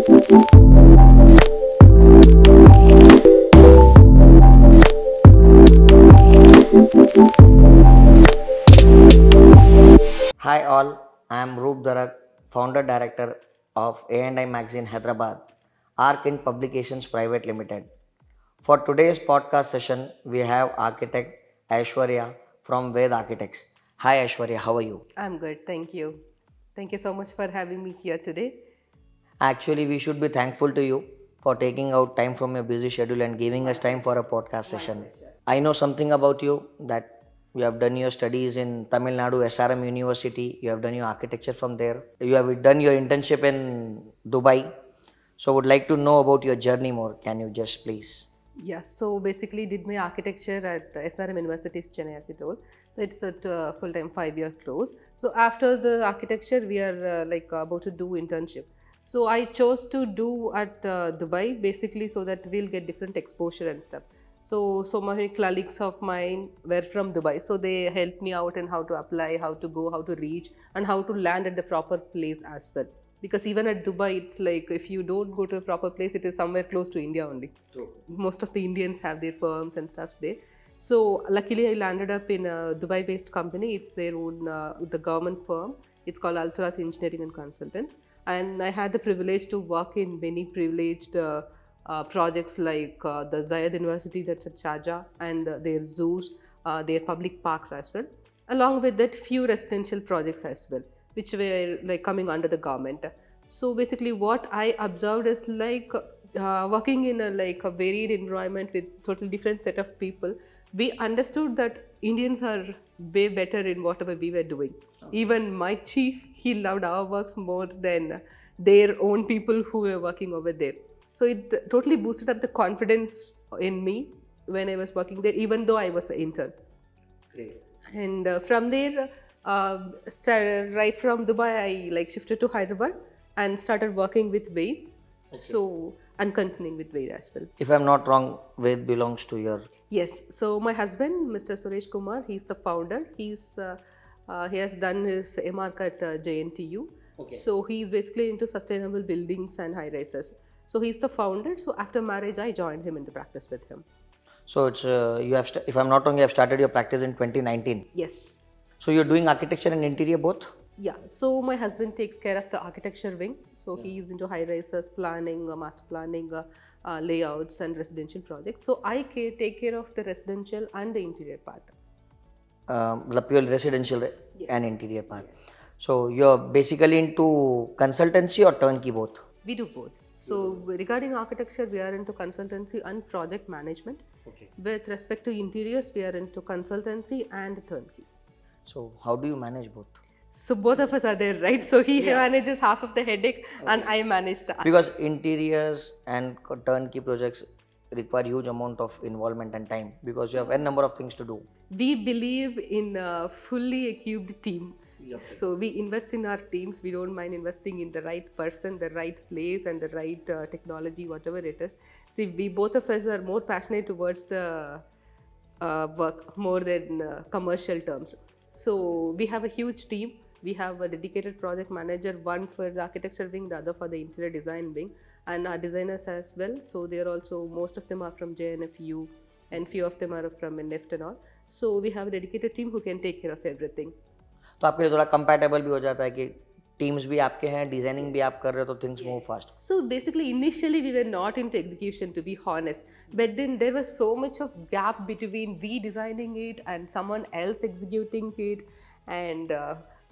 Hi all, I am Roop X founder director of A&I Magazine Hyderabad, Arc in Publications Private Limited. For today's podcast session, we have architect Aishwarya from Vaid Architects. Hi Aishwarya, how are you? I'm good, thank you. Thank you so much for having me here today. Actually, we should be thankful to you for taking out time from your busy schedule and giving us time for a podcast session. I know something about you that you have done your studies in Tamil Nadu SRM University. You have done your architecture from there. You have done your internship in Dubai. So, would like to know about your journey more. Can you just please? Yeah, so basically did my architecture at SRM University Chennai as you told. So it's at full-time 5-year course. So after the architecture, we are about to do internship. So I chose to do at Dubai basically so that we'll get different exposure and stuff. So many colleagues of mine were from Dubai, so they helped me out in how to apply, how to go, how to reach, and how to land at the proper place as well. Because even at Dubai, it's like if you don't go to a proper place, it is somewhere close to India only. True. Most of the Indians have their firms and stuff there. So luckily, I landed up in a Dubai-based company. It's their own the government firm. It's called Alterath Engineering and Consultant, and I had the privilege to work in many privileged projects like the Zayed University that's at Sharjah and their zoos, their public parks as well. Along with that, few residential projects as well, which were like coming under the government. So basically, what I observed is like working in a varied environment with totally different set of people. We understood that Indians are way better in whatever we were doing. Okay. Even my chief, he loved our works more than their own people who were working over there. So it totally boosted up the confidence in me when I was working there, even though I was an intern. Great. And from there, right from Dubai, I like shifted to Hyderabad and started working with Vaid. Okay. So and continuing with Vaid as well. If I'm not wrong, Ved belongs to your. Yes. So my husband, Mr. Suresh Kumar, he's the founder. He has done his MArch at JNTU. Okay. So he's basically into sustainable buildings and high rises. So he's the founder. So after marriage, I joined him into practice with him. So it's you have. If I'm not wrong, you have started your practice in 2019. Yes. So you're doing architecture and interior both. Yeah, so my husband takes care of the architecture wing. So he's into high rises, planning, master planning, layouts, and residential projects. So I take care of the residential and the interior part. The pure residential and interior part. Yes. So you're basically into consultancy or turnkey both? We do both. So regarding architecture, we are into consultancy and project management. Okay. With respect to interiors, we are into consultancy and turnkey. So how do you manage both? So both of us are there, right? So he manages half of the headache, and I manage the other. Because interiors and turnkey projects require huge amount of involvement and time because you have a number of things to do. We believe in a fully equipped team. Yes. So we invest in our teams. We don't mind investing in the right person, the right place, and the right technology, whatever it is. See, we both of us are more passionate towards the work more than commercial terms. So we have a huge team. We have a dedicated project manager, one for the architecture wing, the other for the interior design wing, and our designers as well. So they are also, most of them are from JNFU and few of them are from NIFT and all. So we have a dedicated team who can take care of everything. तो आपके लिए थोड़ा compatible भी हो जाता है कि teams भी आपके हैं, designing भी आप कर रहे हो तो things move fast. So basically initially we were not into execution, to be honest, but then there was so much of gap between we designing it and someone else executing it, and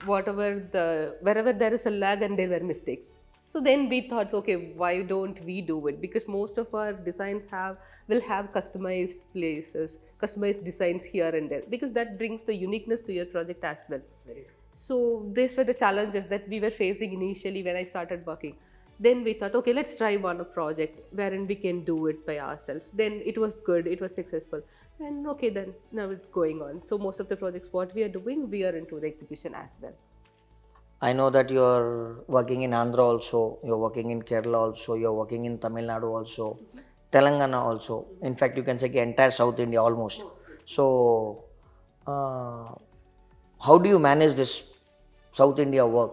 wherever there is a lag and there were mistakes. So then we thought, okay, why don't we do it? Because most of our designs will have customized places, customized designs here and there, because that brings the uniqueness to your project as well. So these were the challenges that we were facing initially when I started working. Then we thought, okay, let's try one project wherein we can do it by ourselves. Then it was good, it was successful. And okay, then now it's going on. So most of the projects, what we are doing, we are into the execution as well. I know that you're working in Andhra also, you're working in Kerala also, you're working in Tamil Nadu also, Telangana also. In fact, you can say entire South India almost. So, how do you manage this South India work?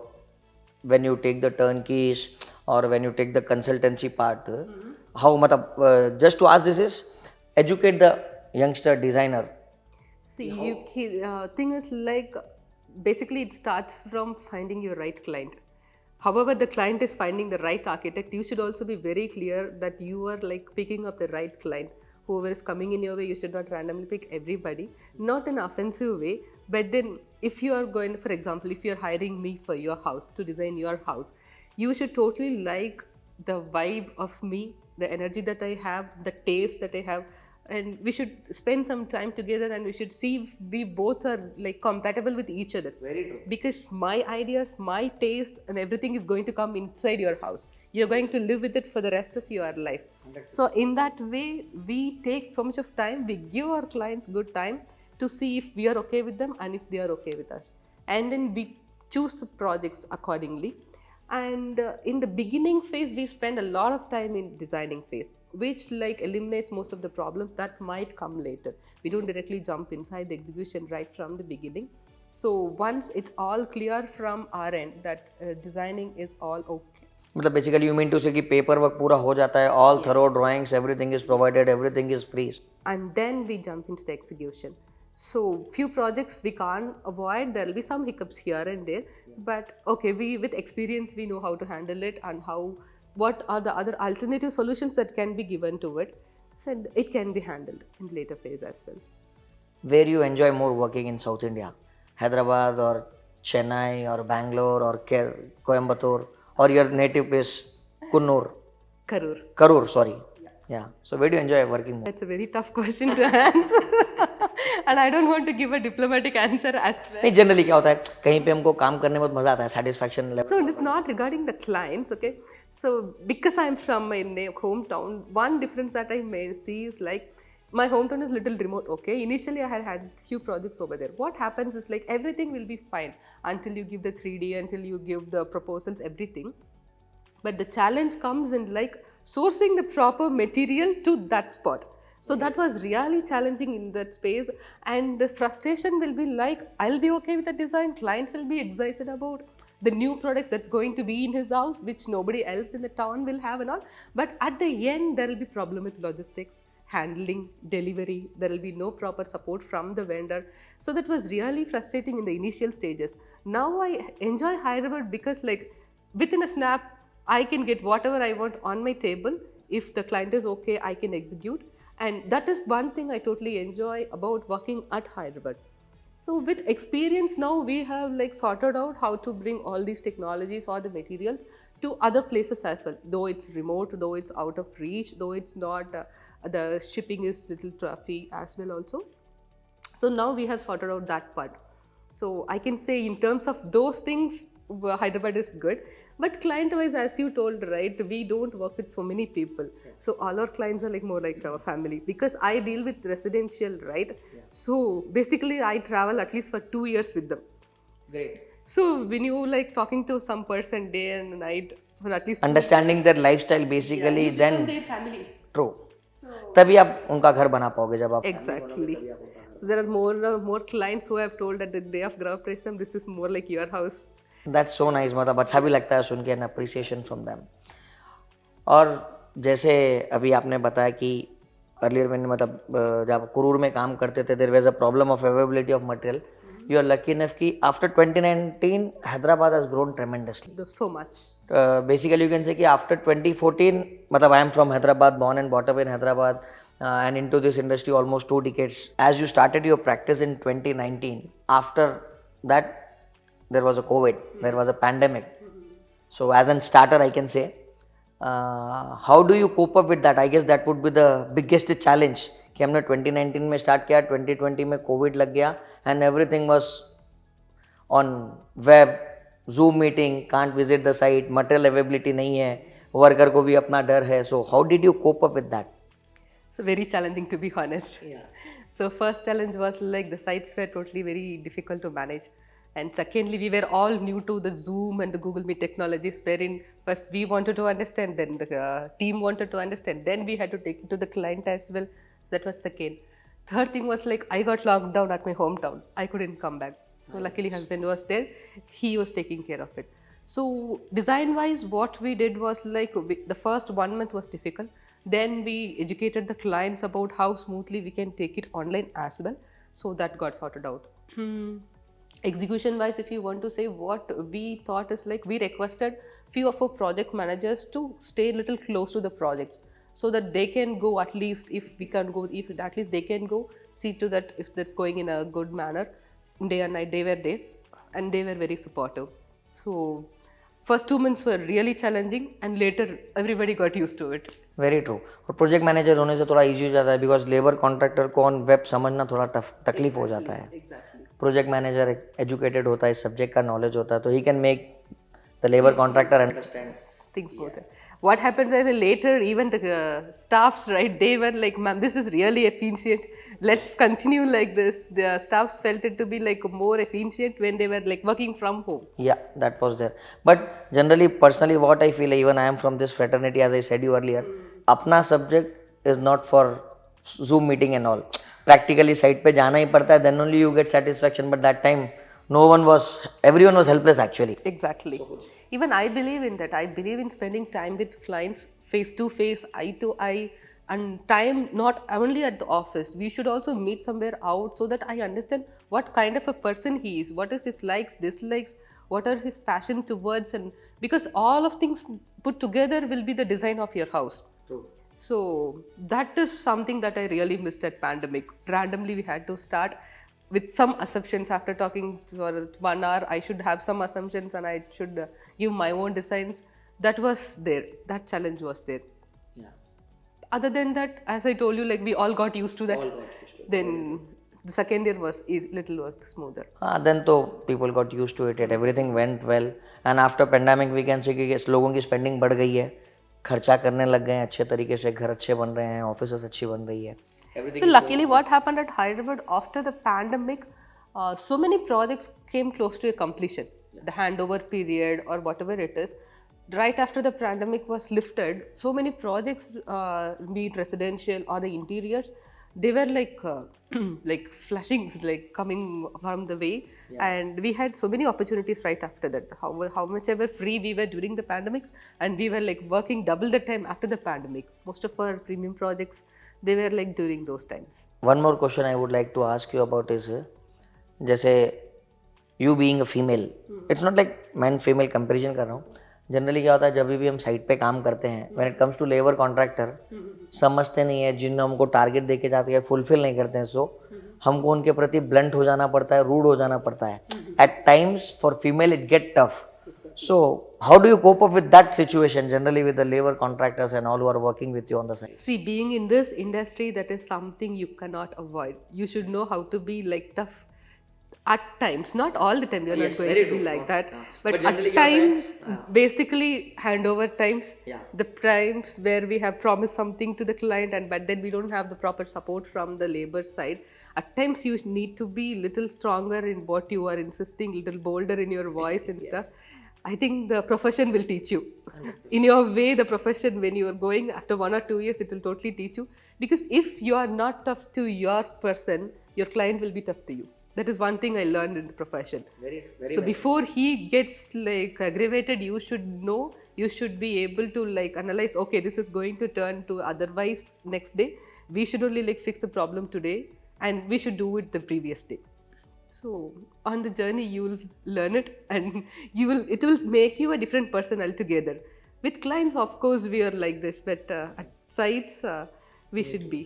When you take the turnkeys, or when you take the consultancy part, how just to ask this is educate the youngster designer. See, thing is like basically it starts from finding your right client. However, the client is finding the right architect, you should also be very clear that you are like picking up the right client. Whoever is coming in your way, you should not randomly pick everybody, not in an offensive way. But then, if you are going, for example, if you are hiring me for your house to design your house, you should totally like the vibe of me, the energy that I have, the taste that I have, and we should spend some time together and we should see if we both are like compatible with each other. Very true. Because my ideas, my taste and everything is going to come inside your house. You're going to live with it for the rest of your life. 100%. So in that way, we take so much of time, we give our clients good time to see if we are okay with them and if they are okay with us. And then we choose the projects accordingly. And in the beginning phase, we spend a lot of time in designing phase, which like eliminates most of the problems that might come later. We don't directly jump inside the execution right from the beginning. So once it's all clear from our end that designing is all okay. मतलब basically you mean to say कि paper work पूरा हो जाता है, all thorough drawings, everything is provided, everything is free. And then we jump into the execution. So few projects we can't avoid, there will be some hiccups here and there, but okay, we with experience we know how to handle it and what are the other alternative solutions that can be given to it, so it can be handled in later phase as well. Where you enjoy more working in South India? Hyderabad or Chennai or Bangalore or Coimbatore, or your native place Kunnur? Karur, sorry. Yeah. So where do you enjoy working more? That's a very tough question to answer. And I don't want to give a diplomatic answer as well. नहीं, generally क्या होता है, कहीं पे हमको काम करने में बहुत मजा आता है, satisfaction level. So it's not regarding the clients, okay? So because I'm from my hometown, one difference that I may see is like my hometown is little remote, okay? Initially I had few projects over there. What happens is like everything will be fine until you give the 3D, until you give the proposals, everything. But the challenge comes in like sourcing the proper material to that spot. So that was really challenging in that space, and the frustration will be like, I'll be okay with the design, client will be excited about the new products that's going to be in his house, which nobody else in the town will have and all. But at the end, there will be problem with logistics, handling, delivery, there will be no proper support from the vendor. So that was really frustrating in the initial stages. Now I enjoy Hyderabad because like within a snap, I can get whatever I want on my table. If the client is okay, I can execute. And that is one thing I totally enjoy about working at Hyderabad. So with experience now, we have like sorted out how to bring all these technologies or the materials to other places as well. Though it's remote, though it's out of reach, though it's not, the shipping is little toughy as well also. So now we have sorted out that part. So I can say in terms of those things, Hyderabad is good. But client-wise, as you told, right, we don't work with so many people. Yeah. So all our clients are like more like our family, because I deal with residential, right? Yeah. So basically, I travel at least for 2 years with them. Great. So when you like talking to some person day and night for at least understanding their lifestyle basically, yeah, then their family. True. So तभी आप उनका घर बना पाओगे जब आप exactly. So there are more clients who have told that the day of Grav Presham, this is more like your house. That's so nice. मतलब अच्छा भी लगता है सुन के, an appreciation from them. और जैसे अभी आपने बताया कि earlier मैंने मतलब जब कुरूर में काम करते थे, there was a problem of availability of material. You are lucky enough कि after 2019 Hyderabad has grown tremendously. So much. Basically you can say कि after 2014 मतलब I am from Hyderabad, born and brought up in Hyderabad, and into this industry almost 2 decades. As you started your practice in 2019, after that there was a COVID, there was a pandemic. So as a starter I can say, how do you cope up with that? I guess that would be the biggest challenge कि हमने 2019 में start किया, 2020 में COVID लग गया and everything was on web, Zoom meeting, can't visit the site, material availability नहीं है, worker को भी अपना डर है. So how did you cope up with that? So very challenging, to be honest. Yeah. So first challenge was like the sites were totally very difficult to manage. And secondly, we were all new to the Zoom and the Google Meet technologies, wherein first we wanted to understand, then the team wanted to understand, then we had to take it to the client as well. So that was second. Third thing was like I got locked down at my hometown. I couldn't come back. So luckily husband was there. He was taking care of it. So design wise, what we did was like the first 1 month was difficult. Then we educated the clients about how smoothly we can take it online as well. So that got sorted out. Execution wise, if you want to say, what we thought is like we requested few of our project managers to stay a little close to the projects so that they can go, at least if we can go, if at least they can go see to that if that's going in a good manner. Day and night they were there and they were very supportive. So first 2 months were really challenging and later everybody got used to it. Very true. और project manager होने से थोड़ा easy हो जाता है because labour contractor को on web समझना थोड़ा तकलीफ हो जाता है. प्रोजेक्ट मैनेजर एजुकेटेड होता है, इस सब्जेक्ट का नॉलेज होता है, तो he can make the labour contractor understand things both. What happened was later, even the staffs, right? They were like, "Ma'am, this is really efficient. Let's continue like this." The staffs felt it to be like more efficient when they were like working from home. Yeah, that was there. But generally, personally, what I feel, even I am from this fraternity, as I said you earlier, अपना subject is not for Zoom meeting and all. Practically site पे जाना ही पड़ता है, then only you get satisfaction. But that time, everyone was helpless actually. Exactly. Even I believe in that. I believe in spending time with clients face to face, eye to eye, and time not only at the office. We should also meet somewhere out so that I understand what kind of a person he is, what is his likes, dislikes, what are his passion towards, and because all of things put together will be the design of your house. True. So that is something that I really missed at pandemic. Randomly we had to start with some assumptions. After talking for 1 hour, I should have some assumptions and I should give my own designs. That was there. That challenge was there. Yeah. Other than that, as I told you, like we all got used to that. Then the second year was little work smoother. Then तो people got used to it. Everything went well. And after pandemic, we can say कि लोगों की spending बढ़ गई है, खर्चा करने लग गए हैं अच्छे तरीके से, घर अच्छे बन रहे हैं, ऑफिसेस अच्छी बन रही है. So luckily what happened at Hyderabad after the pandemic, so many projects came close to a completion. The handover period or whatever it is, right after the pandemic was lifted, so many projects, be it residential or the interiors, they were like like flashing, like coming from the way. And we had so many opportunities right after that. How much ever free we were during the pandemics, and we were like working double the time after the pandemic. Most of our premium projects, they were like during those times. One more question I would like to ask you about is, जैसे you being a female, it's not like man female comparison कर रहा हूँ. Generally क्या होता है जब भी हम साइट पे काम करते हैं, when it comes to labor contractor, समझते नहीं है, जिन हमको टारगेट देके जाते हैं फुलफिल नहीं करते हैं, सो हमको उनके प्रति ब्लंट हो जाना पड़ता है, रूड हो जाना पड़ता है. At times for female it get tough. So how do you cope up with that situation generally with the labor contractors and all who are working with you on the side? See, being in this industry, that is something you cannot avoid. You should know how to be like tough at times, not all the time. You're not going to be like that, but at times, basically handover times, the times where we have promised something to the client and but then we don't have the proper support from the labor side. At times you need to be little stronger in what you are insisting, little bolder in your voice and stuff. I think the profession will teach you. In your way, the profession, when you are going after 1 or 2 years, it will totally teach you. Because if you are not tough to your person, your client will be tough to you. That is one thing I learned in the profession. Very so nice. Before he gets like aggravated, you should know, you should be able to like analyze, okay, this is going to turn to otherwise next day. We should only like fix the problem today and we should do it the previous day. So on the journey you will learn it and it will make you a different person altogether. With clients of course we are like this, but at sites we should be.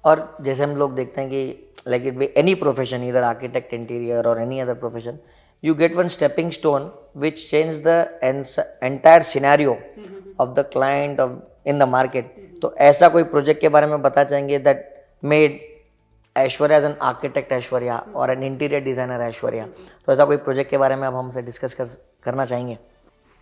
और जैसे हम लोग देखते हैं कि like it be any profession, either architect, interior or any other profession, you get one stepping stone which change the entire scenario of the client of in the market. तो ऐसा कोई प्रोजेक्ट के बारे में बता चाहेंगे that made Aishwarya as an architect Aishwarya और an interior designer Aishwarya. तो ऐसा कोई प्रोजेक्ट के बारे में आप हमसे डिस्कस करना चाहेंगे?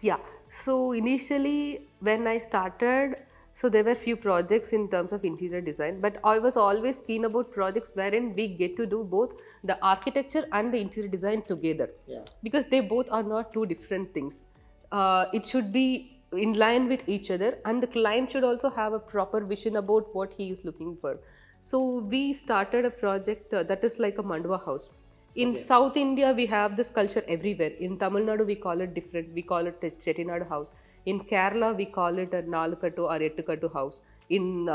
Yeah. So initially when I started, so there were few projects in terms of interior design, but I was always keen about projects wherein we get to do both the architecture and the interior design together. Because they both are not two different things. It should be in line with each other and the client should also have a proper vision about what he is looking for. So we started a project that is like a mandwa house. In South India, we have this culture everywhere. In Tamil Nadu, we call it different. We call it a Chettinad house. In Kerala, we call it a Nalukattu or Ettukattu house. In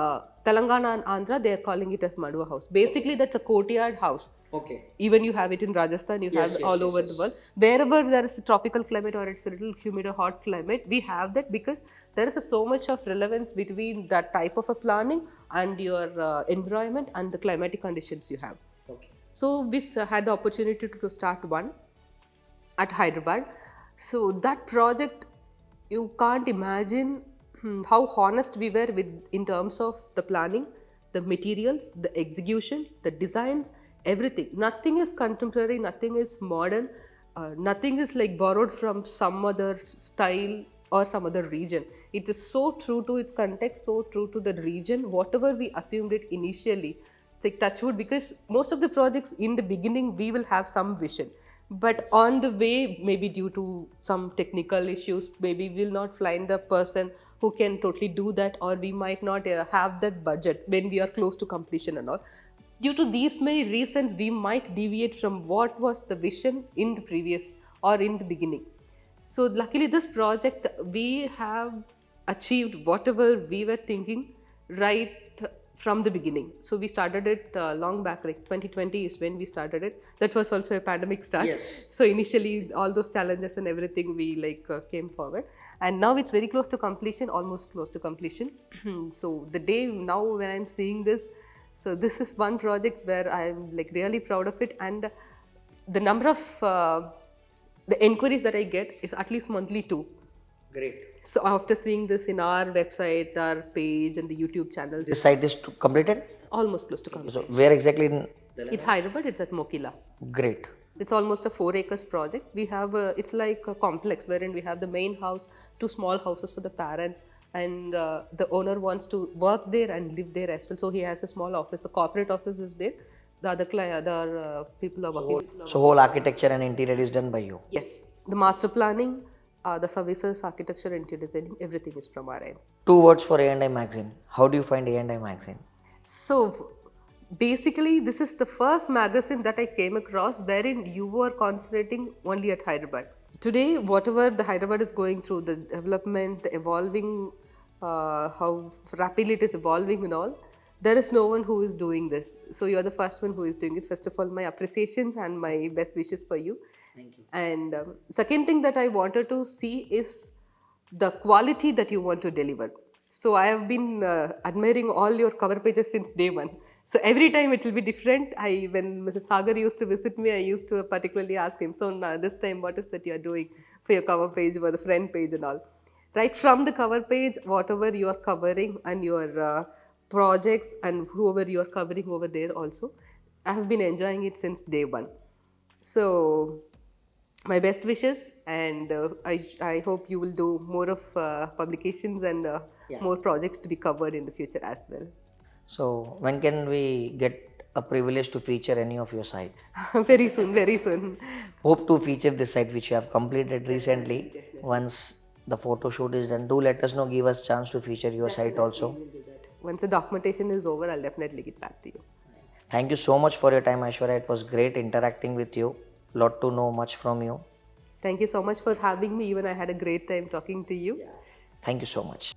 Telangana and Andhra, they are calling it as Madhva house. Basically, that's a courtyard house. Okay. Even you have it in Rajasthan, you have it all over the world. Wherever there is a tropical climate or it's a little humid or hot climate, we have that because there is so much of relevance between that type of a planning and your environment and the climatic conditions you have. Okay. So we had the opportunity to start one at Hyderabad. So that project, you can't imagine how honest we were with in terms of the planning, the materials, the execution, the designs, everything. Nothing is contemporary, nothing is modern, nothing is like borrowed from some other style or some other region. It is so true to its context, so true to the region. Whatever we assumed it initially, it's like touch wood, because most of the projects in the beginning we will have some vision, but on the way, maybe due to some technical issues, maybe we'll not find the person who can totally do that, or we might not have that budget when we are close to completion and all. Due to these many reasons, we might deviate from what was the vision in the previous or in the beginning. So luckily this project, we have achieved whatever we were thinking right from the beginning. So we started it long back, like 2020 is when we started it. That was also a pandemic start. Yes. So initially all those challenges and everything, we came forward, and now it's very close to completion, almost close to completion. So the day now when I'm seeing this, so this is one project where I'm like really proud of it, and the number of the inquiries that I get is at least monthly 2. Great. So after seeing this in our website, our page and the YouTube channels, This site is completed? almost close to completion. So where exactly in? It's Hyderabad, it's at Mokila. Great. It's almost a 4 acres project. We have it's like a complex wherein we have the main house, 2 small houses for the parents, and the owner wants to work there and live there as well. So he has a small office. The corporate office is there. The other people are working. So whole architecture and interior is done by you? Yes, the master planning, the services, architecture, interior designing, everything is from our end. 2 words for A&I magazine. How do you find A&I magazine? So basically, this is the first magazine that I came across wherein you were concentrating only at Hyderabad. Today, whatever the Hyderabad is going through, the development, the evolving, how rapidly it is evolving and all, there is no one who is doing this. So you're the first one who is doing it. First of all, my appreciations and my best wishes for you. Thank you. And second thing that I wanted to see is the quality that you want to deliver. So I have been admiring all your cover pages since day one. So every time it will be different. When Mr. Sagar used to visit me, I used to particularly ask him, so now this time what is that you are doing for your cover page or the front page and all. Right from the cover page, whatever you are covering and your projects and whoever you are covering over there also, I have been enjoying it since day one. So my best wishes, and I hope you will do more of publications and more projects to be covered in the future as well. So when can we get a privilege to feature any of your site? Very soon, very soon. Hope to feature this site which you have completed recently. Once the photo shoot is done, do let us know, give us chance to feature your site also. Once the documentation is over, I'll definitely get back to you. Thank you so much for your time, Aishwarya. It was great interacting with you. Lot to know much from you. Thank you so much for having me. Even I had a great time talking to you. Thank you so much.